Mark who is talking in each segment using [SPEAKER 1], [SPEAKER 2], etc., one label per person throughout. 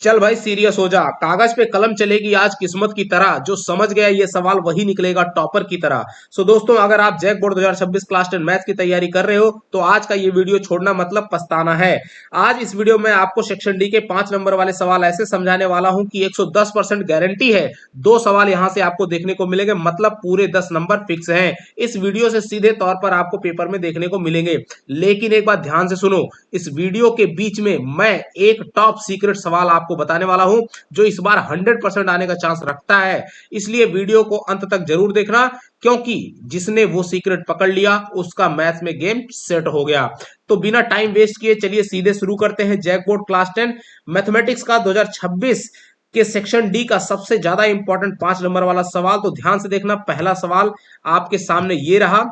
[SPEAKER 1] चल भाई सीरियस हो जा। कागज पे कलम चलेगी आज किस्मत की तरह। जो समझ गया ये सवाल वही निकलेगा टॉपर की तरह। सो दोस्तों, अगर आप जैक बोर्ड 2026 क्लास 10 मैथ्स की तैयारी कर रहे हो तो आज का ये वीडियो छोड़ना मतलब पछताना है। आज इस वीडियो में आपको सेक्शन डी के 5 नंबर वाले सवाल ऐसे समझाने वाला हूं कि 110% गारंटी है। दो सवाल यहां से आपको देखने को मिलेंगे, मतलब पूरे 10 नंबर फिक्स हैं। इस वीडियो से सीधे तौर पर आपको पेपर में देखने को मिलेंगे। लेकिन एक बात ध्यान से सुनो, इस वीडियो के बीच में मैं एक टॉप सीक्रेट सवाल आपको बताने वाला हूं जो इस बार 100% आने का चांस रखता है। इसलिए वीडियो को अंत तक जरूर देखना, क्योंकि जिसने वो सीक्रेट पकड़ लिया उसका मैथ में गेम सेट हो गया। तो बिना टाइम वेस्ट किए चलिए सीधे शुरू करते हैं जैक बोर्ड क्लास 10 मैथमेटिक्स का 2026 के सेक्शन डी का सबसे ज्यादा इंपॉर्टेंट 5 नंबर वाला सवाल। तो ध्यान से देखना, पहला सवाल आपके सामने ये रहा,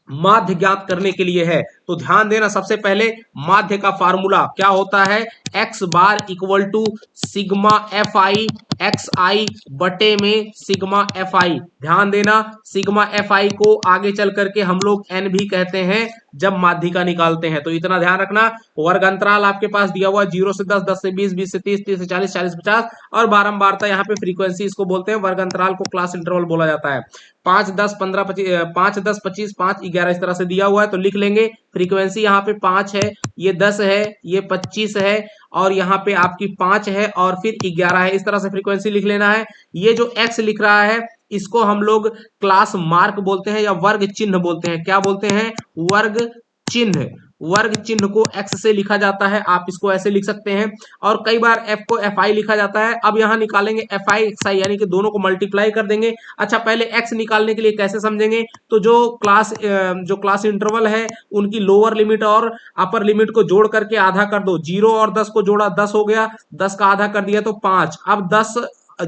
[SPEAKER 1] माध्य ज्ञात करने के लिए है। तो ध्यान देना, सबसे पहले माध्य का फार्मूला क्या होता है, X bar equal to sigma F I X I बटे में सिग्मा एफ आई। ध्यान देना, सिग्मा एफ आई को आगे चल करके हम लोग एन भी कहते हैं जब माध्यिका निकालते हैं। तो इतना ध्यान रखना। वर्ग अंतराल आपके पास दिया हुआ 0 से 10, 10 से 20, 20 से 30, 30 से 40, 40 से 50 और बारंबारता यहाँ पे फ्रीक्वेंसी इसको बोलते हैं। वर्ग अंतराल को क्लास इंटरवल बोला जाता है। 5 10 15 25, 5 10 25, 5 11 इस तरह से दिया हुआ है। तो लिख लेंगे फ्रीक्वेंसी यहाँ पे 5 है, ये 10 है, ये 25 है और यहाँ पे आपकी 5 है और फिर 11 है। इस तरह से फ्रीक्वेंसी लिख लेना है। ये जो x लिख रहा है इसको हम लोग क्लास मार्क बोलते हैं या वर्ग चिन्ह बोलते हैं। क्या बोलते हैं, वर्ग चिन्ह। वर्ग चिन्ह को x से लिखा जाता है, आप इसको ऐसे लिख सकते हैं। और कई बार f को fi लिखा जाता है। अब यहां निकालेंगे fi xi, यानी कि दोनों को मल्टीप्लाई कर देंगे। अच्छा, पहले x निकालने के लिए कैसे समझेंगे, तो जो क्लास इंटरवल है उनकी लोअर लिमिट और अपर लिमिट को जोड़ करके आधा कर दो। 0 और 10 को जोड़ा 10 हो गया, 10 का आधा कर दिया तो 5। अब 10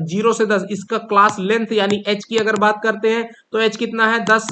[SPEAKER 1] 0 से 10 इसका क्लास लेंथ यानी h की अगर बात करते हैं तो h कितना है, 10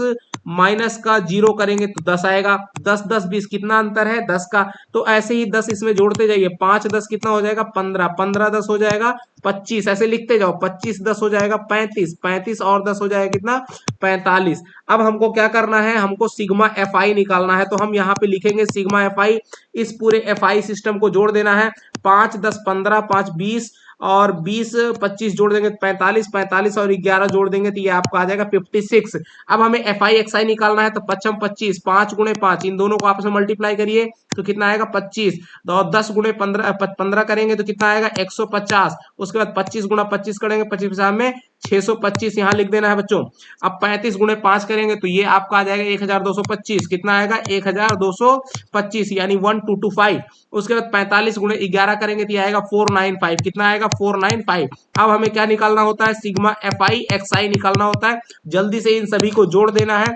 [SPEAKER 1] माइनस का 0 करेंगे तो 10 आएगा। 10 10 20 कितना अंतर है, 10 का। तो ऐसे ही 10 इसमें जोड़ते जाइए, 5 10 कितना हो जाएगा, 15, 15 10 हो जाएगा 25, ऐसे लिखते जाओ। 25 10 हो जाएगा 35, 35 और 10 हो जाएगा कितना, 45। अब हमको क्या करना है, हमको सिग्मा एफ आई निकालना है। तो हम यहाँ पे लिखेंगे सिग्मा एफ आई, इस पूरे एफ आई सिस्टम को जोड़ देना है। 5 10 15, 5 20 और 20 25 जोड़ देंगे 45, 45 और 11 जोड़ देंगे तो ये आपका आ जाएगा 56। अब हमें एफ आई एक्स आई निकालना है। तो 55 25, 5 गुणे 5, इन दोनों को आपस में मल्टीप्लाई करिए तो कितना आएगा 25। और 10 गुणे 15 करेंगे तो कितना आएगा 150। उसके बाद 25 गुणा 25 करेंगे, 25 में 625 यहाँ लिख देना है बच्चों। अब 35 गुणे 5 करेंगे तो ये आपका आ जाएगा 1225। कितना आएगा 1225, यानी 1225। उसके बाद 45 गुणे 11 करेंगे तो ये आएगा 495। कितना आएगा 495। अब हमें क्या निकालना होता है, सिग्मा एफ आई एक्स आई निकालना होता है। जल्दी से इन सभी को जोड़ देना है।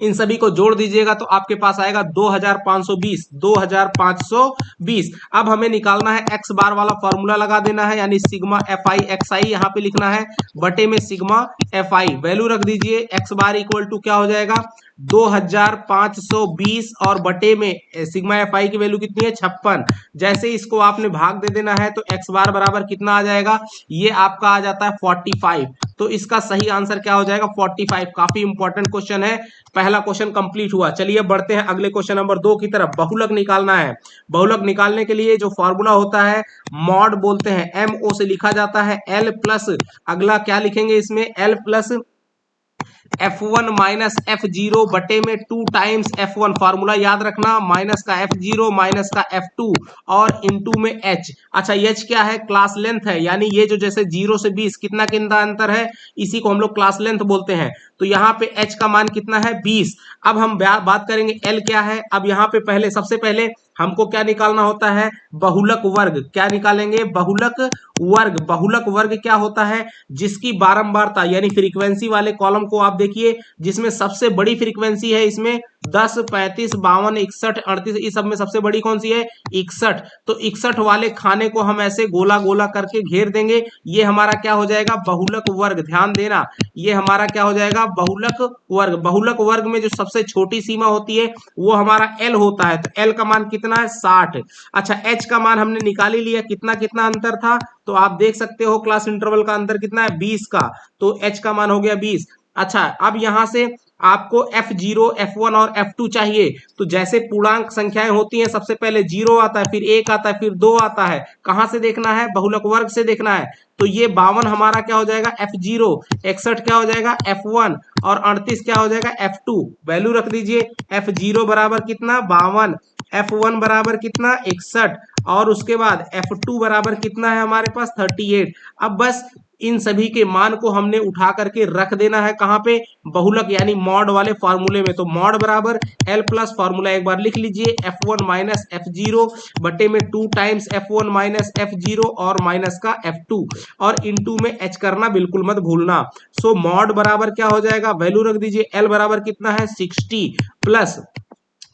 [SPEAKER 1] इन सभी को जोड़ दीजिएगा तो आपके पास आएगा 2520, 2520। अब हमें निकालना है एक्स बार वाला फॉर्मूला लगा देना है, यानी सिग्मा एफ आई एक्स आई यहाँ पे लिखना है बटे में सिग्मा एफ आई। वैल्यू रख दीजिए, एक्स बार इक्वल टू क्या हो जाएगा 2520 और बटे में सिग्मा एफ आई की वैल्यू कितनी है 56। जैसे इसको आपने भाग दे देना है तो एक्स बार बराबर कितना आ जाएगा, ये आपका आ जाता है 45। तो इसका सही आंसर क्या हो जाएगा 45। काफी इंपॉर्टेंट क्वेश्चन है। पहला क्वेश्चन कंप्लीट हुआ। चलिए बढ़ते हैं अगले क्वेश्चन नंबर 2 की तरफ। बहुलक निकालना है। बहुलक निकालने के लिए जो फॉर्मूला होता है मॉड बोलते हैं, एम ओ से लिखा जाता है एल प्लस, अगला क्या लिखेंगे इसमें, L plus F1 minus F0 बटे में 2 टाइम्स F1। फॉर्मूला याद रखना, माइनस का F0 माइनस का F2 और इनटू में H। अच्छा, H क्या है, क्लास लेंथ है, यानी ये जो जैसे 0 से 20 कितना कितना अंतर है, इसी को हम लोग क्लास लेंथ बोलते हैं। तो यहाँ पे H का मान कितना है 20। अब हम बात करेंगे L क्या है। अब यहाँ पे सबसे पहले हमको क्या निकालना होता है, बहुलक वर्ग। क्या निकालेंगे, बहुलक वर्ग। बहुलक वर्ग क्या होता है, जिसकी बारंबारता यानी फ्रीक्वेंसी वाले कॉलम को आप देखिए, जिसमें सबसे बड़ी फ्रीक्वेंसी है इसमें 10 35 52 61 38, इस सब में सबसे बड़ी कौन सी है 61। तो 61 वाले खाने को हम ऐसे गोला गोला करके घेर देंगे, ये हमारा क्या हो जाएगा बहुलक वर्ग। ध्यान देना, ये हमारा क्या हो जाएगा बहुलक वर्ग। बहुलक वर्ग में जो सबसे छोटी सीमा होती है वो हमारा एल होता है। तो एल का मान कितना है 60। अच्छा, एच का मान हमने निकाल ही लिया, कितना कितना अंतर था, तो आप देख सकते हो क्लास इंटरवल का अंतर कितना है 20 का। तो एच का मान हो गया 20। अच्छा, अब यहां से आपको F0, F1 और F2 चाहिए। तो जैसे पूर्णांक संख्याएं होती हैं, सबसे पहले 0 आता है, फिर 1 आता है, फिर 2 आता है। कहां से देखना है? बहुलक वर्ग से देखना है। तो ये 52 हमारा क्या हो जाएगा? F0, 61 क्या हो जाएगा? F1 और 38 क्या हो जाएगा? F2। वैल्यू रख दीजिए। F0 बराबर कितना? 52। F1 बराबर कितना? 61। और उसके बाद F2 बराबर कितना है हमारे पास? 38। अब बस इन सभी के मान को हमने उठा करके रख देना है कहां पे? बहुलक यानी मॉड वाले फॉर्मूले में। तो मॉड बराबर एल प्लस फॉर्मूला एक बार लिख लीजिए, F1 माइनस F0 बटे में 2 टाइम्स F1 माइनस F0 और माइनस का F2 और इनटू में H करना बिल्कुल मत भूलना। सो मॉड बराबर क्या हो जाएगा? वैल्यू रख दीजिए। एल बराबर कितना है? 60 प्लस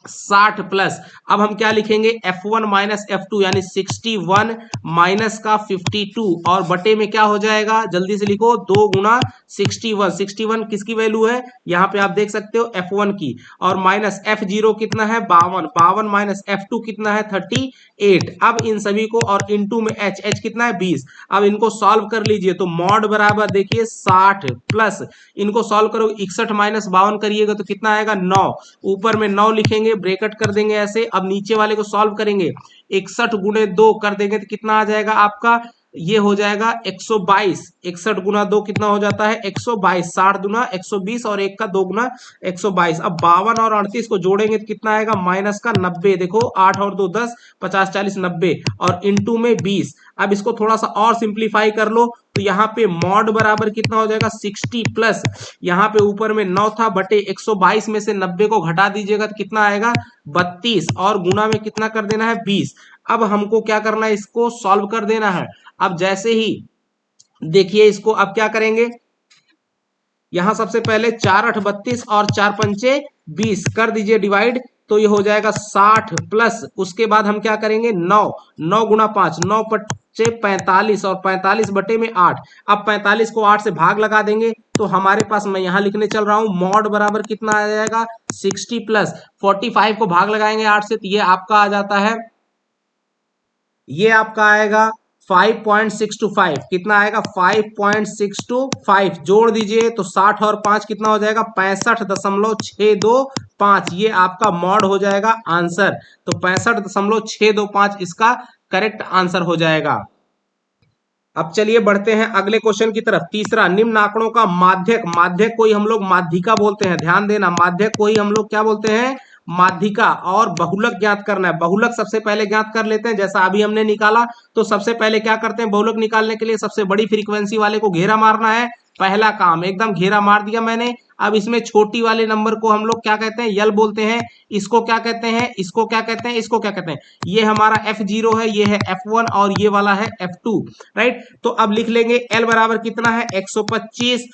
[SPEAKER 1] 60 प्लस, अब हम क्या लिखेंगे? F1 माइनस F2 यानी 61 माइनस का 52 और बटे में क्या हो जाएगा? जल्दी से लिखो, 2 गुना 61। 61 किसकी वैल्यू है? यहाँ पे आप देख सकते हो F1 की। और माइनस F0 कितना है? 52। 52 माइनस F2 कितना है? 38। अब इन सभी को और इनटू में H कितना है? 20। अब इनको सॉल्व कर लीजिए। तो मॉड बराबर देखिए 60 प्लस, इनको सॉल्व करो, 61 माइनस 52 करिएगा तो कितना आएगा? 9। ऊपर में 9 लिखेंगे, ब्रेकेट कर देंगे ऐसे। अब नीचे वाले को सॉल्व करेंगे, 61 गुणे 2 कर देंगे तो कितना आ जाएगा आपका? ये हो जाएगा 122। 61 गुना 2 कितना हो जाता है? 122। 60 गुना 120 और 1 का 2 गुना 122। अब 52 और 38 को जोड़ेंगे तो कितना आएगा? माइनस का 90। देखो 8 और 2 10, 50 40 90 और इनटू में 20। अब इसको थोड़ा सा और सिंप्लीफाई कर लो तो यहाँ पे मॉड बराबर कितना हो जाएगा? 60 प्लस, यहाँ पे ऊपर में 9 था बटे 122 में से 90 को घटा दीजिएगा तो कितना आएगा? 32 और गुना में कितना कर देना है? 20। अब हमको क्या करना है? इसको सॉल्व कर देना है। अब जैसे ही देखिए इसको अब क्या करेंगे? यहां सबसे पहले 4 8 32 और 4 पंचे 20 कर दीजिए डिवाइड, तो ये हो जाएगा 60 प्लस, उसके बाद हम क्या करेंगे? 9। 9 गुना 5, 9 पच्चे 45 और 45 बटे में 8। अब 45 को 8 से भाग लगा देंगे तो हमारे पास, मैं यहां लिखने चल रहा हूं, मॉड बराबर कितना आ जाएगा? 60 प्लस 45 को भाग लगाएंगे 8 से तो ये आपका आ जाता है, ये आपका आएगा 5.625। कितना आएगा? 5.625। जोड़ दीजिए तो 60 और 5 कितना हो जाएगा? 65.625। ये आपका मॉड हो जाएगा आंसर। तो 65.625 इसका करेक्ट आंसर हो जाएगा। अब चलिए बढ़ते हैं अगले क्वेश्चन की तरफ। तीसरा, निम्न आंकड़ों का माध्यक, माध्यक को ही हम लोग माध्यिका बोलते हैं, ध्यान देना, माध्यक को ही हम लोग क्या बोलते हैं? माध्यिका। और बहुलक ज्ञात करना है। बहुलक सबसे पहले ज्ञात कर लेते हैं, जैसा अभी हमने निकाला। तो सबसे पहले क्या करते हैं? बहुलक निकालने के लिए सबसे बड़ी फ्रीक्वेंसी वाले को घेरा मारना है। पहला काम, एकदम घेरा मार दिया मैंने। अब इसमें छोटी वाले नंबर को हम लोग क्या कहते हैं? यल बोलते हैं। इसको क्या कहते हैं? इसको क्या कहते हैं? इसको क्या कहते हैं? ये हमारा F0 है, ये है F1 और ये वाला है F2, राइट। तो अब लिख लेंगे L बराबर कितना है? 125।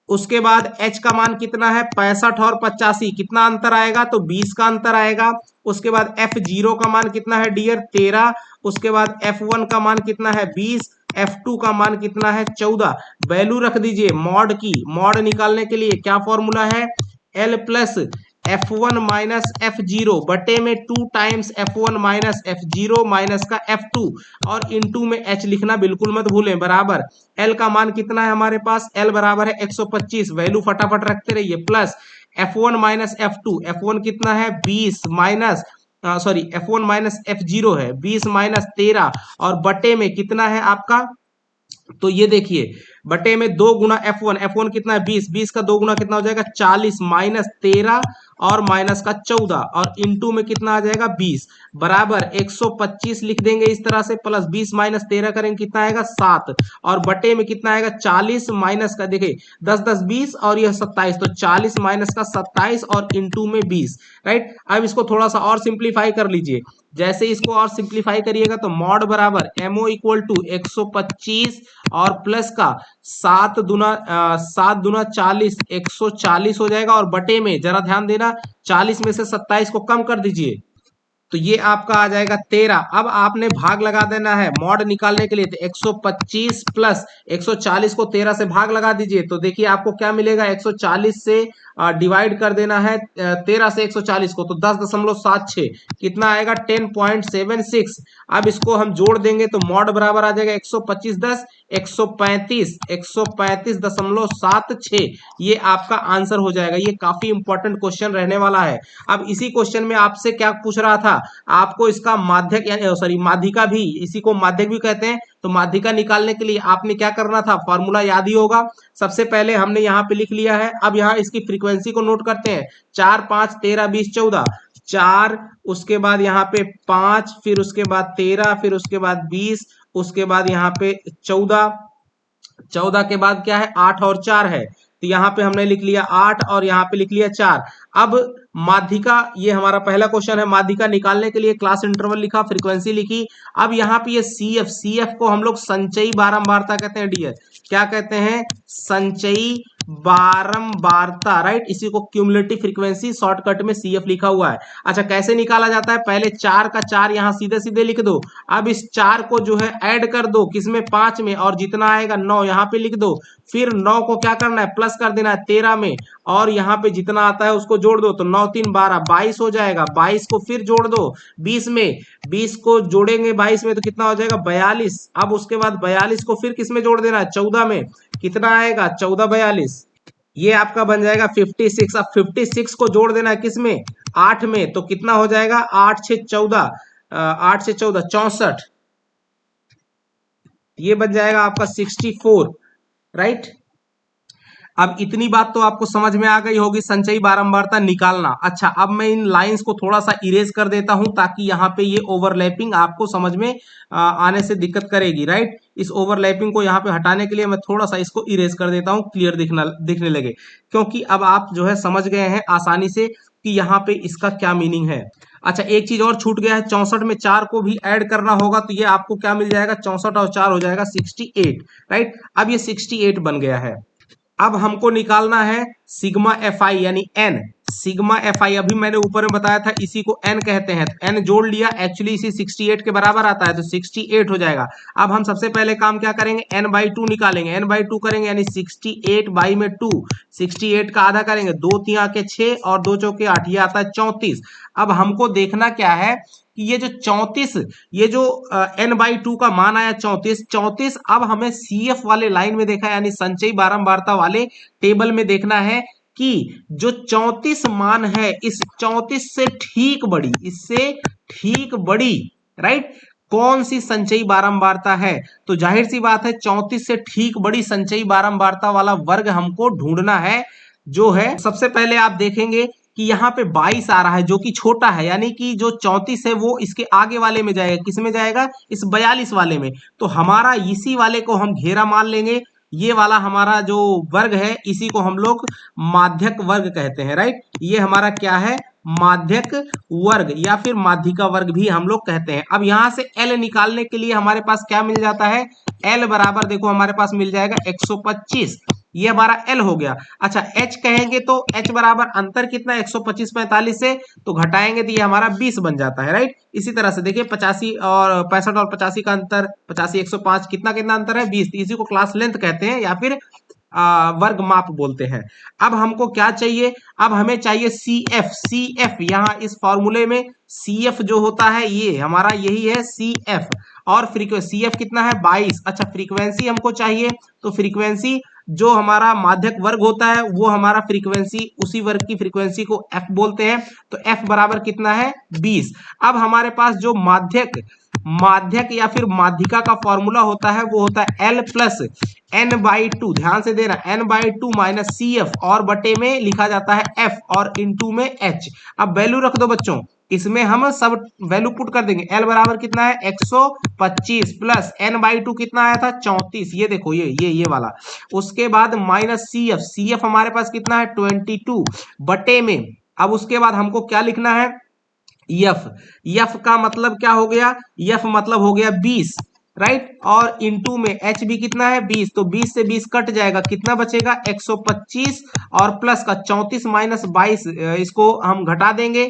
[SPEAKER 1] उसके बाद H का मान कितना है? 65 और 85। कितना अंतर आएगा? तो 20 का अंतर आएगा। उसके बाद F0 का मान कितना है डियर? 13। उसके बाद F1 का मान कितना है? 20। F2 का मान कितना है? 14। वैल्यू रख दीजिए मॉड की। मॉड निकालने के लिए क्या फॉर्मूला है? L plus F1 minus F0 बटे में 2 times F1 minus F0 minus का F2 और इनटू में H लिखना बिल्कुल मत भूलें, बराबर। L का मान कितना है हमारे पास? L बराबर है 125। वैल्यू फटाफट रखते रहिए। Plus F1 minus F2, F1 कितना है? 20 minus, sorry, F1 minus F0 है 20 माइनस 13 और बटे में कितना है आपका? तो ये देखिए, बटे में 2 गुना F1, F1 कितना है? 20। 20 का 2 गुना कितना हो जाएगा? 40 माइनस 13 और माइनस का 14 और इनटू में कितना आ जाएगा? 20 बराबर 125 लिख देंगे इस तरह से। प्लस 20 माइनस 13 करेंगे कितना आएगा? 7 और बटे में कितना आएगा? 40 माइनस का, देखिए 10 10 20 और यह 27, तो 40 माइनस का 27 और इनटू में 20, राइट। अब इसको थोड़ा सा और सिंप्लीफाई कर लीजिए। जैसे इसको और सिंप्लीफाई करिएगा तो मॉड बराबर MO इक्वल टू 125 और प्लस का 7 दूना 40, 140 हो जाएगा। और बटे में जरा ध्यान देना, 40 में से 27 को कम कर दीजिए तो ये आपका आ जाएगा 13। अब आपने भाग लगा देना है मॉड निकालने के लिए, तो 125 प्लस 140 को 13 से भाग लगा दीजिए, तो देखिए आपको क्या मिलेगा, 140 से डिवाइड कर देना है 13 से 140 को, तो 10.76 कितना आएगा, 10.76। अब इसको हम जोड़ देंगे तो मॉड बराबर आ जाएगा 125 10 135 ये आपका आंसर हो जाएगा। ये काफी इंपॉर्टेंट क्वेश्चन रहने वाला है। अब इसी क्वेश्चन में आपसे क्या पूछ रहा था, आपको इसका माध्यक यानी सॉरी माध्यिका भी, इसी को माध्यक भी कहते हैं, तो माध्यिका निकालने के लिए आपने क्या करना था, फॉर्मूला याद ही होगा। सबसे पहले हमने यहाँ पे लिख लिया है। अब यहाँ इसकी फ्रीक्वेंसी को नोट करते हैं, 4 5 13 20 14, 4 उसके बाद यहाँ पे 5, फिर उसके बाद 13, फिर उसके बाद 20, उसके बाद यहाँ पे 14, 14 के बाद क्या है, 8 और 4 है, तो यहाँ पे हमने लिख लिया 8 और यहाँ पे लिख लिया 4। अब माध्यिका, ये हमारा पहला क्वेश्चन है, माध्यिका निकालने के लिए क्लास इंटरवल लिखा, फ्रीक्वेंसी लिखी। अब यहाँ पे ये CF को हम लोग संचयी बारंबारता कहते हैं डियर, क्या कहते हैं, संचयी बारंबारता, राइट। इसी को क्यूमुलेटिव फ्रीक्वेंसी शॉर्टकट में CF लिखा हुआ है। अच्छा, कैसे निकाला जाता है, पहले 4 का 4 यहाँ सीधे सीधे लिख दो। अब इस 4 को जो है ऐड कर दो किसमें, 5 में, और जितना आएगा 9 यहाँ पे लिख दो। फिर 9 को क्या करना है, प्लस कर देना है 13 में, और यहाँ पे जितना आता है उसको जोड़ दो, तो 9 3 12 22 हो जाएगा। 22 को फिर जोड़ दो 20 में, 20 को जोड़ेंगे 22 में तो कितना हो जाएगा, 42। अब उसके बाद 42 को फिर किस में जोड़ देना है, 14 में, कितना आएगा, 14 42, ये आपका बन जाएगा 56। अब 56 को जोड़ देना है किसमें, 8 में, तो कितना हो जाएगा, 8 6 14, 8 से 14 64, ये बन जाएगा आपका 64, राइट। अब इतनी बात तो आपको समझ में आ गई होगी, संचयी बारंबारता निकालना। अच्छा, अब मैं इन लाइंस को थोड़ा सा इरेज कर देता हूं ताकि यहाँ पे ये ओवरलैपिंग आपको समझ में आने से दिक्कत करेगी, राइट। इस ओवरलैपिंग को यहाँ पे हटाने के लिए मैं थोड़ा सा इसको इरेज कर देता हूँ, क्लियर दिखने लगे, क्योंकि अब आप जो है समझ गए हैं आसानी से कि यहाँ पे इसका क्या मीनिंग है। अच्छा, एक चीज और छूट गया है, 64 में 4 को भी ऐड करना होगा, तो ये आपको क्या मिल जाएगा, 64 और 4 हो जाएगा 68, राइट। अब ये 68 बन गया है। अब हमको निकालना है सिग्मा FI यानी N। सिग्मा FI अभी मैंने ऊपर में बताया था, इसी को N कहते हैं, तो N जोड़ लिया, एक्चुअली इसी 68 के बराबर आता है, तो 68 हो जाएगा। अब हम सबसे पहले काम क्या करेंगे, N/2 निकालेंगे, N/2 करेंगे यानी 68 बाई में 2, 68 का आधा करेंगे, 2 3 के 6 और 2 चौके 8, ये आता है 34। अब हमको देखना क्या है कि ये जो 34, ये जो N/2 का मान आया 34, अब हमें CF वाले लाइन में देखा, यानी संचयी बारंबारता वाले टेबल में देखना है कि जो 34 मान है, इस 34 से ठीक बड़ी, इससे ठीक बड़ी, राइट, कौन सी संचयी बारंबारता है। तो जाहिर सी बात है 34 से ठीक बड़ी संचयी बारंबारता वाला वर्ग हमको ढूंढना है, जो है सबसे पहले आप देखेंगे कि यहाँ पे 22 आ रहा है जो कि छोटा है, यानी कि जो 34 है वो इसके आगे वाले में जाएगा, किस में जाएगा, इस 42 वाले में। तो हमारा इसी वाले को हम घेरा मान लेंगे, ये वाला हमारा जो वर्ग है इसी को हम लोग माध्यक वर्ग कहते हैं, राइट। ये हमारा क्या है, माध्यक वर्ग या फिर माध्यिका वर्ग भी हम लोग कहते हैं। अब यहां से L निकालने के लिए हमारे पास क्या मिल जाता है, L बराबर देखो हमारे पास मिल जाएगा 125, ये हमारा L हो गया। अच्छा, H कहेंगे तो H बराबर अंतर कितना है, 125 45 से, तो घटाएंगे तो ये हमारा 20 बन जाता है, राइट। इसी तरह से देखिए 85 और 65 और 85 का अंतर, 85 105, कितना कितना अंतर है, 20, इसी को क्लास लेंथ कहते हैं या फिर वर्ग माप बोलते हैं। अब हमको क्या चाहिए, अब हमें चाहिए CF यहाँ इस फॉर्मूले में CF जो होता है ये हमारा यही है CF, और फ्रीक्वेंसी CF कितना है 22। अच्छा, फ्रीक्वेंसी हमको चाहिए, तो फ्रीक्वेंसी जो हमारा माध्यक वर्ग होता है वो हमारा फ्रीक्वेंसी, उसी वर्ग की फ्रीक्वेंसी को F बोलते हैं, तो F बराबर कितना है 20। अब हमारे पास जो माध्यक या फिर माध्यिका का फॉर्मूला होता है वो होता है L प्लस N/2, ध्यान से देना, N/2 माइनस CF, और बटे में लिखा जाता है F और इनटू में H। अब वैल्यू रख दो बच्चों, इसमें हम सब वैल्यू पुट कर देंगे। L बराबर कितना है 125 प्लस N/2 कितना आया था 34, ये देखो ये वाला। उसके बाद माइनस CF हमारे पास कितना है 22 बटे में। अब उसके बाद हमको क्या लिखना है, F का मतलब क्या हो गया, F मतलब हो गया 20, राइट, और इनटू में H भी कितना है 20, तो 20 से 20 कट जाएगा, कितना बचेगा 125, और प्लस का 34 माइनस 22, इसको हम घटा देंगे,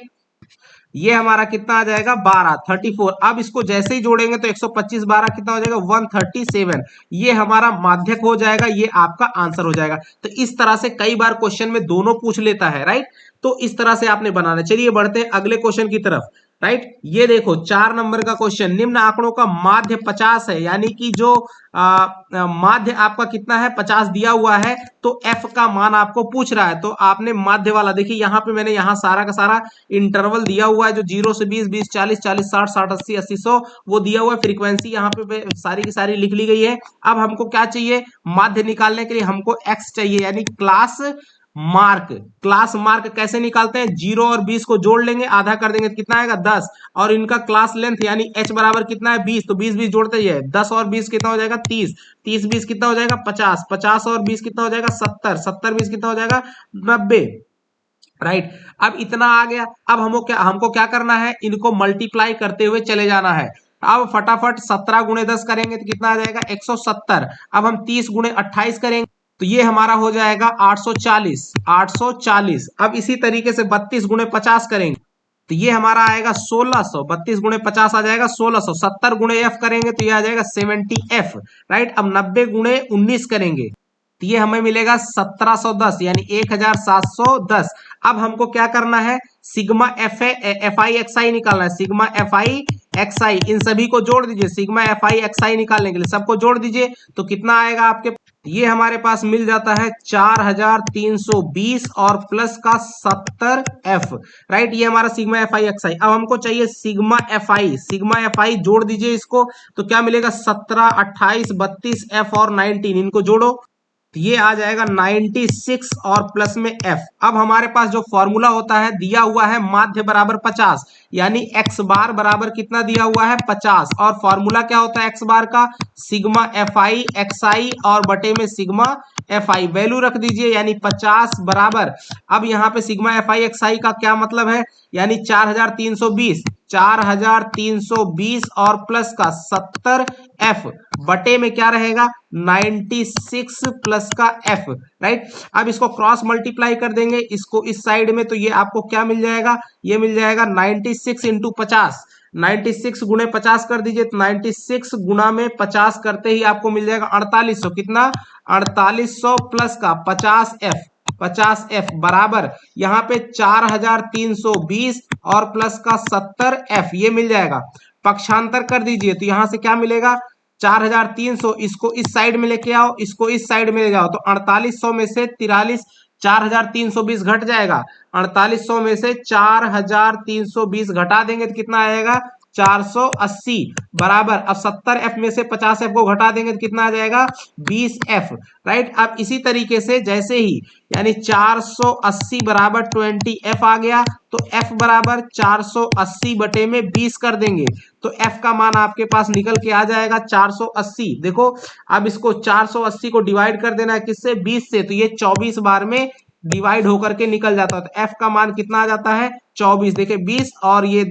[SPEAKER 1] ये हमारा कितना आ जाएगा 12 34। अब इसको जैसे ही जोड़ेंगे तो 125 12 कितना हो जाएगा 137। ये हमारा माध्यक हो जाएगा, ये आपका आंसर हो जाएगा। तो इस तरह से कई बार क्वेश्चन में दोनों पूछ लेता है, राइट। तो इस तरह से आपने बनाना। चलिए बढ़ते हैं अगले क्वेश्चन की तरफ, राइट। ये देखो 4 नंबर का क्वेश्चन, निम्न आंकड़ों का माध्य 50 है, यानी कि जो माध्य आपका कितना है 50 दिया हुआ है, तो एफ का मान आपको पूछ रहा है। तो आपने माध्य वाला देखिए यहाँ पे मैंने यहाँ सारा का सारा इंटरवल दिया हुआ है, जो 0 से 20 20 40 40 60 60 80 80 100 वो दिया हुआ है। फ्रीक्वेंसी यहाँ पे सारी की सारी लिख ली गई है। अब हमको क्या चाहिए, माध्य निकालने के लिए हमको एक्स चाहिए, यानी क्लास मार्क। क्लास मार्क कैसे निकालते हैं, 0 और 20 को जोड़ लेंगे, आधा कर देंगे तो कितना आएगा 10, और इनका क्लास लेंथ यानी h बराबर कितना है 20, तो 20 20 जोड़ते ही है 10 और 20 कितना हो जाएगा 30, 30 20 कितना हो जाएगा 50, 50 और 20 कितना हो जाएगा 70, 70 20 कितना हो जाएगा 90, राइट। अब इतना आ गया। अब हमको क्या करना है, इनको मल्टीप्लाई करते हुए चले जाना है। अब फटाफट 17 गुणे 10 करेंगे तो कितना आ जाएगा 170। अब हम 30 गुणे 28 करेंगे तो ये हमारा हो जाएगा 840, 840। अब इसी तरीके से 32 गुणे 50 करेंगे तो ये हमारा आएगा 1600, 32 गुणे 50 आ जाएगा 1600। 70 गुणे एफ करेंगे तो ये आ जाएगा 70 एफ, राइट। अब 90 गुणे 19 करेंगे तो ये हमें मिलेगा 1710, यानी 1710। अब हमको क्या करना है, सिग्मा एफ आई एक्स आई निकालना है। सिग्मा एफ आई एक्स आई, इन सभी को जोड़ दीजिए। सिग्मा एफ आई एक्स आई निकालने के लिए सबको जोड़ दीजिए तो कितना आएगा आपके, ये हमारे पास मिल जाता है 4320 और प्लस का 70 एफ, राइट। ये हमारा सिग्मा एफ आई एक्स आई। अब हमको चाहिए सिग्मा एफ आई, सिग्मा एफ आई जोड़ दीजिए इसको तो क्या मिलेगा 17 28 32 एफ और 19, इनको जोड़ो तो ये आ जाएगा 96 और प्लस में एफ। अब हमारे पास जो फॉर्मूला होता है दिया हुआ है माध्य बराबर 50, यानी एक्स बार बराबर कितना दिया हुआ है 50, और फॉर्मूला क्या होता है एक्स बार का, सिग्मा एफ आई एक्स आई और बटे में सिग्मा एफ आई, वैल्यू रख दीजिए यानी 50 बराबर। अब यहाँ पे सिग्मा एफ आई एक्स आई का क्या मतलब है, यानी 4320, 4320 और प्लस का 70 एफ बटे में क्या रहेगा 96 प्लस का एफ, राइट। अब इसको क्रॉस मल्टीप्लाई कर देंगे इसको इस साइड में तो ये आपको क्या मिल जाएगा, ये मिल जाएगा 96 इंटू 50, 96 गुणे 50 कर दीजिए तो 96 गुना में 50 करते ही आपको मिल जाएगा 4800, कितना 4800 प्लस का 50 एफ, 50 एफ बराबर यहाँ पे 4320 और प्लस का 70 एफ, ये मिल जाएगा। पक्षांतर कर दीजिए तो यहां से क्या मिलेगा 4300, इसको इस साइड में लेके आओ, इसको इस साइड में ले जाओ तो 4800 में से 43, 4320 घट जाएगा। 4800 में से 4320 घटा देंगे तो कितना आएगा 480 बराबर। अब 70 एफ में से 50 एफ को घटा देंगे तो कितना आ जाएगा 20 एफ, राइट। अब इसी तरीके से जैसे ही यानी 480 बराबर 20 एफ आ गया तो एफ बराबर 480 बटे में 20 कर देंगे तो एफ का मान आपके पास निकल के आ जाएगा 480। देखो अब इसको 480 को डिवाइड कर देना है किससे 20 से, तो ये 24 बार में डिवाइड होकर के निकल जाता है तो एफ का मान कितना आ जाता है 24। देखिए 20 और ये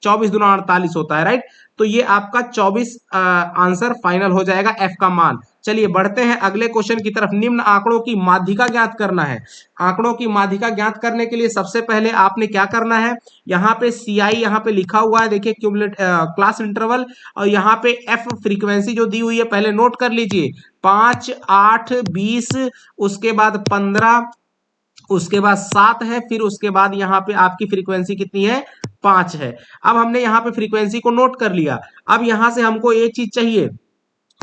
[SPEAKER 1] 24 दूना 48 होता है, राइट। तो ये आपका 24 आंसर फाइनल हो जाएगा एफ का मान। चलिए बढ़ते हैं अगले क्वेश्चन की तरफ। निम्न आंकड़ों की माध्यिका ज्ञात करना है। आंकड़ों की माध्यिका ज्ञात करने के लिए सबसे पहले आपने क्या करना है, यहाँ पे सी आई यहाँ पे लिखा हुआ है, देखिए क्यूमुलेट क्लास इंटरवल, और यहाँ पे एफ फ्रीक्वेंसी जो दी हुई है पहले नोट कर लीजिए 5 8 20, उसके बाद 15, उसके बाद 7 है, फिर उसके बाद यहाँ पे आपकी फ्रीक्वेंसी कितनी है 5 है। अब हमने यहाँ पे फ्रीक्वेंसी को नोट कर लिया। अब यहाँ से हमको एक चीज चाहिए,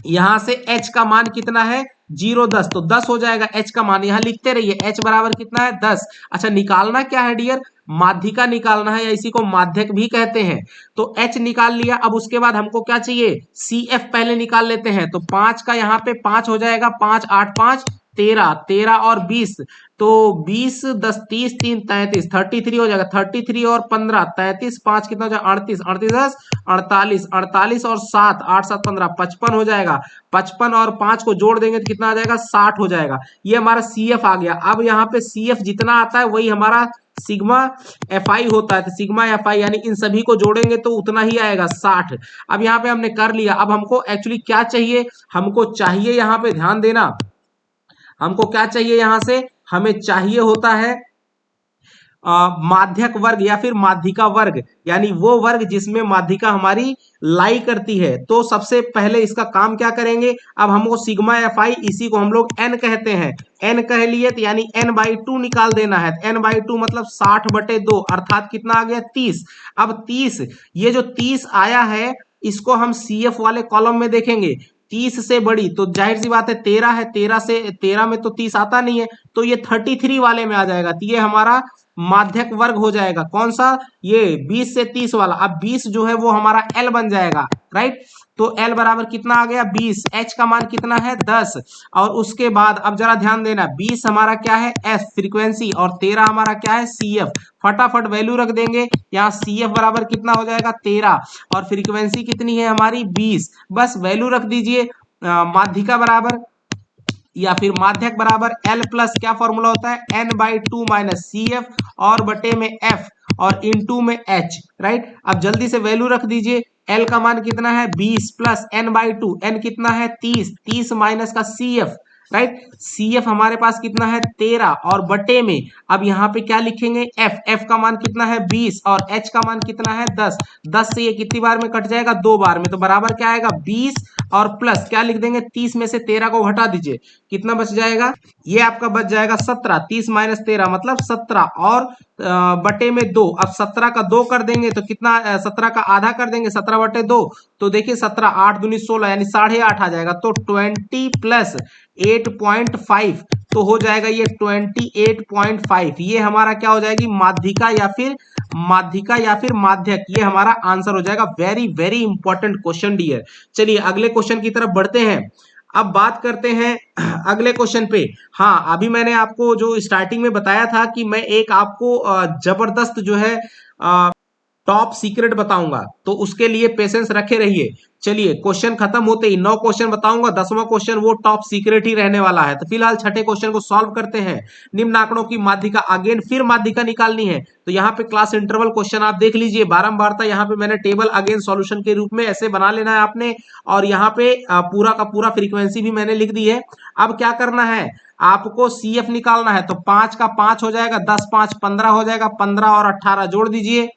[SPEAKER 1] यहां से h का मान कितना है 0 10, तो 10 हो जाएगा h का मान, यहां लिखते रहिए h बराबर कितना है 10। अच्छा निकालना क्या है डियर, माध्यिका निकालना है या इसी को माध्यक भी कहते हैं। तो h निकाल लिया। अब उसके बाद हमको क्या चाहिए CF पहले निकाल लेते हैं। तो 5 का यहाँ पे 5 हो जाएगा, 5 8 5 13, 13 और 20, तो 20 10 30 3 33, 33 हो जाएगा। 33 और 15 33, 5 कितना हो जाएगा 38, 38 10 48, 48 और 7 8 7 15 55 हो जाएगा। 55 और 5 को जोड़ देंगे तो कितना आ जाएगा 60 हो जाएगा। ये हमारा CF आ गया। अब यहाँ पे CF जितना आता है वही हमारा सिग्मा एफ आई होता है, तो सिग्मा एफ आई यानी इन सभी को जोड़ेंगे तो उतना ही आएगा 60। अब यहाँ पे हमने कर लिया। अब हमको एक्चुअली क्या चाहिए, हमको चाहिए यहाँ पे ध्यान देना, हमको क्या चाहिए, यहां से हमें चाहिए होता है माध्यक वर्ग या फिर माध्यिका वर्ग, यानी वो वर्ग जिसमें माध्यिका हमारी लाई करती है। तो सबसे पहले इसका काम क्या करेंगे, अब हमको सिग्मा एफ आई, इसी को हम लोग एन कहते हैं, एन कह लिए तो यानी एन बाई टू निकाल देना है। एन बाई टू मतलब 60/2 अर्थात कितना आ गया 30। अब 30, ये जो 30 आया है इसको हम सी एफ वाले कॉलम में देखेंगे। 30 से बड़ी तो जाहिर सी बात है 13 है, 13 में तो 30 आता नहीं है, तो ये 33 वाले में आ जाएगा। तो ये हमारा माध्यक वर्ग हो जाएगा। कौन सा, ये 20 से 30 वाला। अब 20 जो है वो हमारा एल बन जाएगा, राइट। तो एल बराबर कितना आ गया 20, एच का मान कितना है 10। और उसके बाद अब जरा ध्यान देना, 20 हमारा क्या है एफ फ्रीक्वेंसी, और 13 हमारा क्या है सी एफ। फटाफट वैल्यू रख देंगे, यहाँ सी एफ बराबर कितना हो जाएगा 13, और फ्रीक्वेंसी कितनी है हमारी 20। बस वैल्यू रख दीजिए। माध्यिका बराबर या फिर माध्यक बराबर एल प्लस क्या फॉर्मूला होता है N by two minus C F, और बटे में एफ, और इनटू में एच, राइट। अब जल्दी से वैल्यू रख दीजिए। एल का मान कितना है 20 plus N by two, N कितना है 30, 30 माइनस का C F, right. C F हमारे पास कितना है 13, और बटे में अब यहाँ पे क्या लिखेंगे एफ, एफ का मान कितना है 20, और एच का मान कितना है 10। 10 से ये कितनी बार में कट जाएगा 2 बार में, तो बराबर क्या आएगा 20, और प्लस क्या लिख देंगे 30 में से 13 को घटा दीजिए, कितना बच जाएगा, ये आपका बच जाएगा 17। 30 माइनस 13 मतलब 17, और बटे में 2। अब 17 का 2 कर देंगे तो कितना, 17 का आधा कर देंगे 17/2, तो देखिए 17, 8 दूनी 16 यानी 8.5 आ जाएगा। तो 20 प्लस 8.5 तो हो जाएगा ये 28.5। ये हमारा क्या हो जाएगी माध्यिका या फिर माध्यक, ये हमारा आंसर हो जाएगा। Very very important question dear. चलिए अगले क्वेश्चन की तरफ बढ़ते हैं। अब बात करते हैं अगले क्वेश्चन पे। हाँ, अभी मैंने आपको जो स्टार्टिंग में बताया था कि मैं एक आपको जबरदस्त जो है टॉप सीक्रेट बताऊंगा, तो उसके लिए पेशेंस रखे रहिए। चलिए क्वेश्चन खत्म होते ही 9 क्वेश्चन बताऊंगा, 10वां क्वेश्चन वो टॉप सीक्रेट ही रहने वाला है। तो फिलहाल छठे क्वेश्चन को सॉल्व करते हैं। निम्न आंकड़ों की माध्यिका, अगेन फिर माध्यिका निकालनी है, तो यहाँ पे क्लास इंटरवल क्वेश्चन आप देख लीजिए बारंबारता, यहाँ पे मैंने टेबल अगेन सॉल्यूशन के रूप में ऐसे बना लेना है आपने, और यहाँ पे पूरा का पूरा फ्रीक्वेंसी भी मैंने लिख दी है। अब क्या करना है, आपको सी एफ निकालना है, तो 5 का 5 हो जाएगा, 10 5 15 हो जाएगा, 15 और 18 जोड़ दीजिए,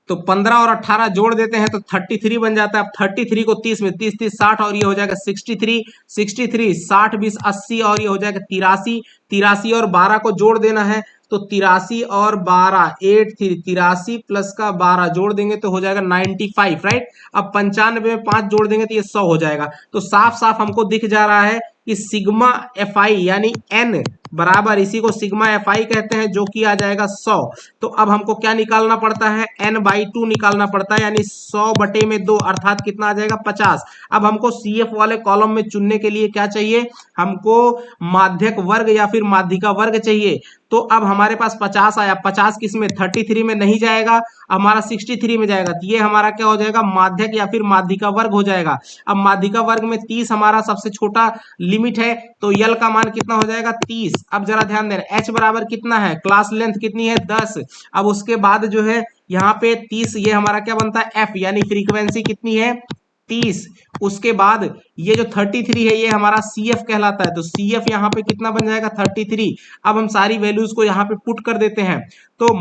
[SPEAKER 1] तो 15 और 18 जोड़ देते हैं तो 33 बन जाता है। अब 33 को 30 में 30 30 60, और ये हो जाएगा 63, 63 60 20 80, और ये हो जाएगा 83, 83 और 12 को जोड़ देना है, तो 83 और 12 83 प्लस का 12 जोड़ देंगे तो हो जाएगा 95, राइट। अब 95 में 5 जोड़ देंगे तो ये 100 हो जाएगा। तो साफ साफ हमको दिख जा रहा है कि सिग्मा एफ आई यानी एन बराबर, इसी को सिग्मा एफ आई कहते हैं, जो कि आ जाएगा 100। तो अब हमको क्या निकालना पड़ता है एन बाई टू निकालना पड़ता है, यानी 100/2 अर्थात कितना आ जाएगा 50। अब हमको सी एफ वाले कॉलम में चुनने के लिए क्या चाहिए, हमको माध्यक वर्ग या फिर माध्यिका वर्ग चाहिए। तो अब हमारे पास 50 आया, 50 किसमें 33 में नहीं जाएगा, हमारा 63 में जाएगा, तो ये हमारा क्या हो जाएगा माध्यक या फिर माध्यिका वर्ग हो जाएगा। अब माध्यिका वर्ग में 30 हमारा सबसे छोटा लिमिट है, तो यल का मान कितना हो जाएगा 30। अब जरा ध्यान देना, एच बराबर कितना है, क्लास लेंथ कितनी है 10। अब उसके बाद जो है यहाँ पे 30, ये हमारा क्या बनता है एफ, यानी फ्रीक्वेंसी कितनी है 30। उसके बाद ये जो 33 है ये हमारा सी एफ कहलाता है, तो सी एफ यहाँ पे कितना बन जाएगा 33। अब हम सारी वैल्यूज को यहाँ पे पुट कर देते हैं, तो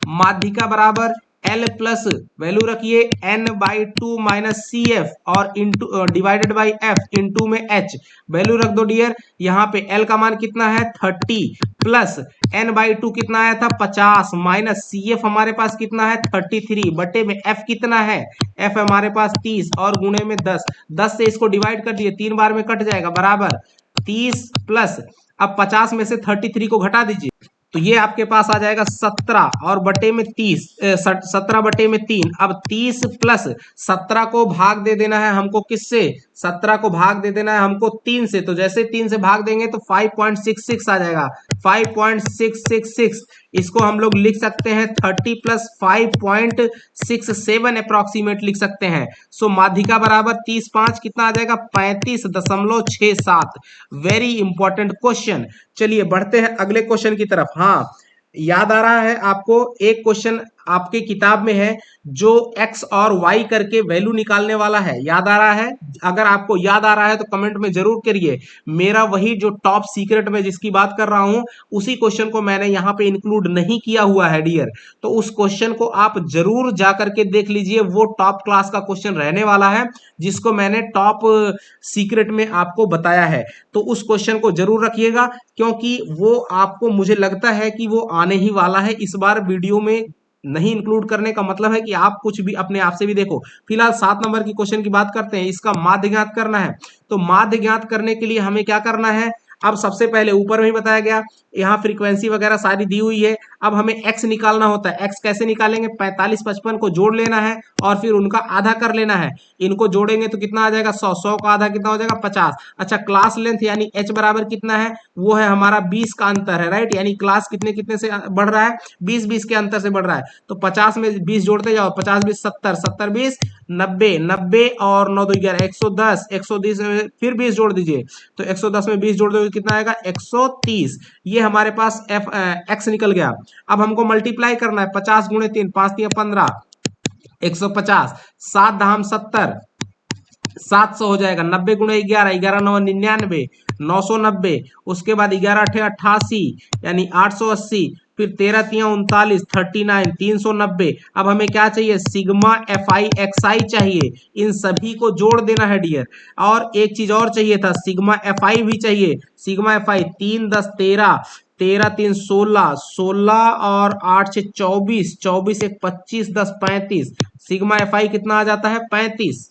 [SPEAKER 1] माध्यिका बराबर एल प्लस वैल्यू रखिए N by two minus C F, और into divided by F into में एच, वैल्यू रख दो डियर। यहाँ पे एल का मान कितना है 30 प्लस एन बाई टू कितना आया था 50, माइनस सी एफ हमारे पास कितना है 33, बटे में एफ कितना है, एफ हमारे पास 30 और गुणे में 10, 10 से इसको डिवाइड कर दिए 3 बार में कट जाएगा, बराबर 30 प्लस अब 50 में से 33 को घटा दीजिए, तो ये आपके पास आ जाएगा 17 और बटे में 30, 17/3। अब 30 प्लस 17 को भाग दे देना है हमको किससे, 17 को भाग दे देना है हमको 3 से, तो जैसे 3 से भाग देंगे तो 5.66 आ जाएगा, 5.666। इसको हम लोग लिख सकते हैं 30 प्लस 5.67 अप्रोक्सीमेट लिख सकते हैं। सो माध्यिका बराबर 30 5 कितना आ जाएगा 35.67। Very important question. चलिए बढ़ते हैं अगले क्वेश्चन की तरफ। हाँ, याद आ रहा है आपको, एक क्वेश्चन आपके किताब में है जो x और y करके वैल्यू निकालने वाला है, याद आ रहा है? अगर आपको याद आ रहा है तो कमेंट में जरूर करिए। मेरा वही जो टॉप सीक्रेट में जिसकी बात कर रहा हूं उसी क्वेश्चन को मैंने यहाँ पे इंक्लूड नहीं किया हुआ है डियर। तो उस क्वेश्चन को आप जरूर जा करके देख लीजिए, वो टॉप क्लास का क्वेश्चन रहने वाला है जिसको मैंने टॉप सीक्रेट में आपको बताया है। तो उस क्वेश्चन को जरूर रखिएगा, क्योंकि वो आपको मुझे लगता है कि वो आने ही वाला है। इस बार वीडियो में नहीं इंक्लूड करने का मतलब है कि आप कुछ भी अपने आप से भी देखो। फिलहाल 7 नंबर की क्वेश्चन की बात करते हैं। इसका माध्य ज्ञात करना है। तो माध्य ज्ञात करने के लिए हमें क्या करना है? अब सबसे पहले ऊपर में ही बताया गया, यहाँ फ्रीक्वेंसी वगैरह सारी दी हुई है। अब हमें x निकालना होता है। x कैसे निकालेंगे? 45 55 को जोड़ लेना है और फिर उनका आधा कर लेना है। इनको जोड़ेंगे तो कितना आ जाएगा? 100। 100 का आधा कितना हो जाएगा? 50। अच्छा, क्लास लेंथ यानी h बराबर कितना है? वो है हमारा 20 का अंतर है, राइट? यानी क्लास कितने कितने से बढ़ रहा है? 20 20 के अंतर से बढ़ रहा है। तो 50 में 20 जोड़ते जाओ, 50 20 70, 70 20 90, 90 और 9 2 11, 110, 110 फिर 20 जोड़ दीजिए। तो 110 में 20 जोड़ दोगे कितना आएगा? 130। ये हमारे पास एक्स निकल गया। अब हमको मल्टीप्लाई करना है। 50 गुणे 3, 5 3 15, 150, 7 धाम 70, 700 हो जाएगा। 90 गुणे 11, 11 9 99, 990। उसके बाद 11 8 88 यानी 880, फिर 13 3 39, 39, 390। अब हमें क्या चाहिए? सिग्मा एफ आई एक्स आई चाहिए। इन सभी को जोड़ देना है डियर। और एक चीज और चाहिए था, सिग्मा एफ आई भी चाहिए। सिग्मा एफ आई 3 10 13, 13 3 16, 16 और 8 6 24, 24 1 25, 10 35। सिग्मा एफ आई कितना आ जाता है? 35।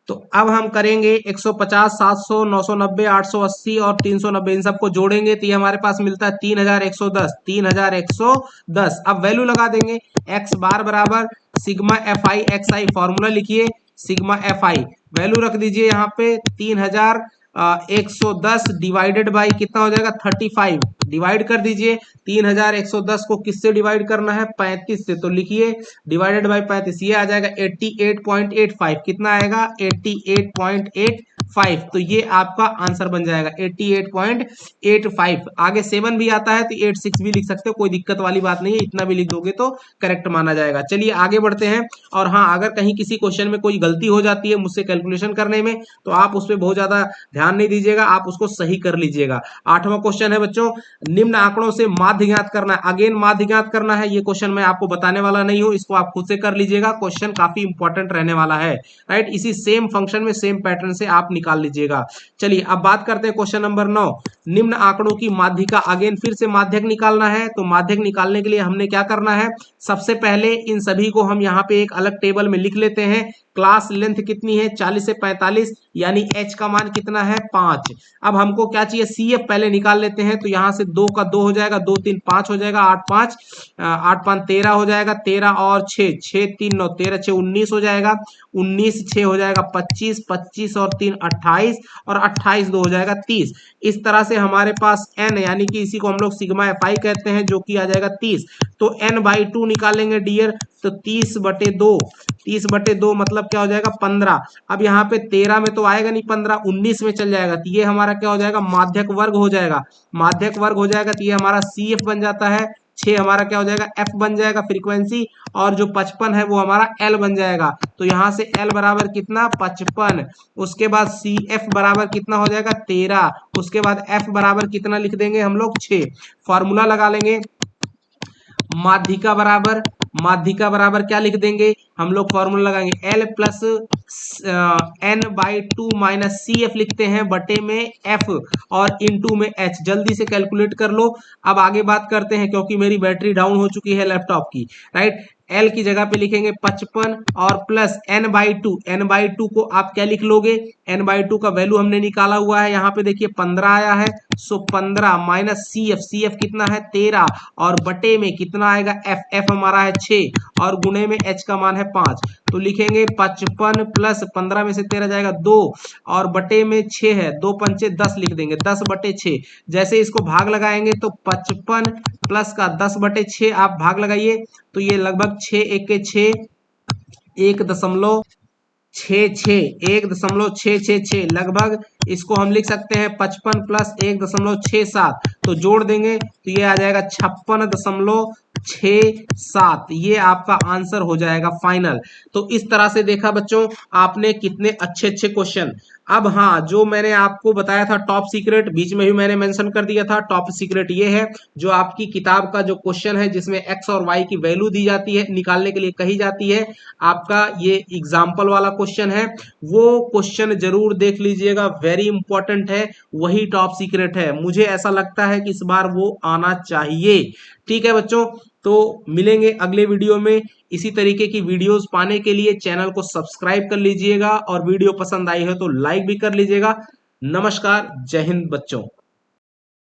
[SPEAKER 1] तो अब हम करेंगे 150, 700, 990, 880 और 390, इन सबको जोड़ेंगे तो ये हमारे पास मिलता है 3110। 3110। अब वैल्यू लगा देंगे। x बार बराबर sigma F I X I, formula लिखिए सिग्मा एफ आई, वैल्यू रख दीजिए यहाँ पे 3110 डिवाइडेड बाई कितना हो जाएगा? 35। डिवाइड कर दीजिए। 3110 को किससे डिवाइड करना है? 35 से। तो लिखिए डिवाइडेड बाई 35, ये आ जाएगा 88.85। कितना आएगा? 88.85। तो ये आपका आंसर बन जाएगा 88.85। आगे 7 भी आता है तो 86 भी लिख सकते हो, कोई दिक्कत वाली बात नहीं है। इतना भी लिख दोगे तो करेक्ट माना जाएगा। चलिए आगे बढ़ते हैं। और हाँ, अगर कहीं किसी क्वेश्चन में कोई गलती हो जाती है मुझसे कैलकुलेशन करने में, तो आप उस पर बहुत ज्यादा ध्यान नहीं दीजिएगा, आप उसको सही कर लीजिएगा। 8वां क्वेश्चन है बच्चों, निम्न आंकड़ों से माध्य ज्ञात करना है। अगेन माध्य ज्ञात करना है। ये क्वेश्चन मैं आपको बताने वाला नहीं हूं, इसको आप खुद से कर लीजिएगा। क्वेश्चन काफी इंपॉर्टेंट रहने वाला है, राइट? इसी सेम फंक्शन में सेम पैटर्न से आप निकाल लीजिएगा। चलिए अब बात करते हैं क्वेश्चन नंबर 9। निम्न आंकड़ों की माध्यिका, अगेन फिर से माध्यक निकालना है। तो माध्यक निकालने के लिए हमने क्या करना है? सबसे पहले इन सभी को हम यहाँ पे एक अलग टेबल में लिख लेते हैं। क्लास लेंथ कितनी है? 40 से 45, यानी h का मान कितना है? 5। अब हमको क्या चाहिए? CF पहले निकाल लेते हैं। तो यहाँ से 2 का 2 हो जाएगा, 2 3 5 हो जाएगा, 8 5 8 5 13 हो जाएगा, 13 और 6 6 3 9, 13 6 19 हो जाएगा, 19 6 हो जाएगा 25, 25 और 3 28 और 28 2 हो जाएगा 30। इस तरह से हमारे पास n यानी कि इसी को हम लोग सिग्मा एफ आई कहते हैं, जो कि आ जाएगा 30। तो n/2 निकालेंगे डियर। तो 30/2, 30/2 मतलब क्या हो जाएगा? 15। अब यहाँ पे 13 में तो आएगा नहीं 15, 19 में चल जाएगा। तो ये हमारा क्या हो जाएगा? माध्यक वर्ग हो जाएगा। माध्यक वर्ग हो जाएगा तो ये हमारा CF बन जाता है। 6 हमारा क्या हो जाएगा? F बन जाएगा फ्रीक्वेंसी। और जो 55 है वो हमारा L बन जाएगा। तो यहाँ से L बराबर कितना? 55। उसके बाद CF बराबर कितना हो जाएगा? 13। उसके बाद F बराबर कितना लिख देंगे हम लोग? 6। फॉर्मूला लगा लेंगे। माध्यिका बराबर क्या लिख देंगे हम लोग? फॉर्मूला लगाएंगे L plus n/2 minus CF लिखते हैं बटे में F और इनटू में H। जल्दी से कैलकुलेट कर लो। अब आगे बात करते हैं, क्योंकि मेरी बैटरी डाउन हो चुकी है लैपटॉप की, राइट? L की जगह पे लिखेंगे 55 और प्लस n/2। n/2 को आप क्या लिख लोगे? n/2 का वैल्यू हमने निकाला हुआ है, यहाँ पे देखिए 15 आया है। सो 15 माइनस CF कितना है? 13 और बटे में कितना आएगा? F हमारा है 6 और गुणे में H का मान है 5। तो लिखेंगे 55 प्लस 15 में से 13 जाएगा 2 और बटे में 6 है, 2 पंचे 10 लिख देंगे, 10/6। जैसे इसको भाग लगाएंगे तो 55 प्लस का 10/6 आप भाग लगाइए तो ये लगभग 6 1 के 6, 1.66, 1.666 लगभग इसको हम लिख सकते हैं 55 प्लस 1.67, तो जोड़ देंगे तो ये आ जाएगा 56.67। ये आपका आंसर हो जाएगा फाइनल। तो इस तरह से देखा बच्चों आपने कितने अच्छे अच्छे क्वेश्चन। अब हाँ, जो मैंने आपको बताया था टॉप सीक्रेट, बीच में भी मैंने मेंशन कर दिया था, टॉप सीक्रेट ये है जो आपकी किताब का जो क्वेश्चन है जिसमें एक्स और वाई की वैल्यू दी जाती है, निकालने के लिए कही जाती है, आपका ये एग्जाम्पल वाला क्वेश्चन है, वो क्वेश्चन जरूर देख लीजिएगा, वेरी इंपॉर्टेंट है, वही टॉप सीक्रेट है। मुझे ऐसा लगता है कि इस बार वो आना चाहिए। ठीक है बच्चों, तो मिलेंगे अगले वीडियो में। इसी तरीके की वीडियोस पाने के लिए चैनल को सब्सक्राइब कर लीजिएगा और वीडियो पसंद आई हो तो लाइक भी कर लीजिएगा। नमस्कार, जय हिंद बच्चों।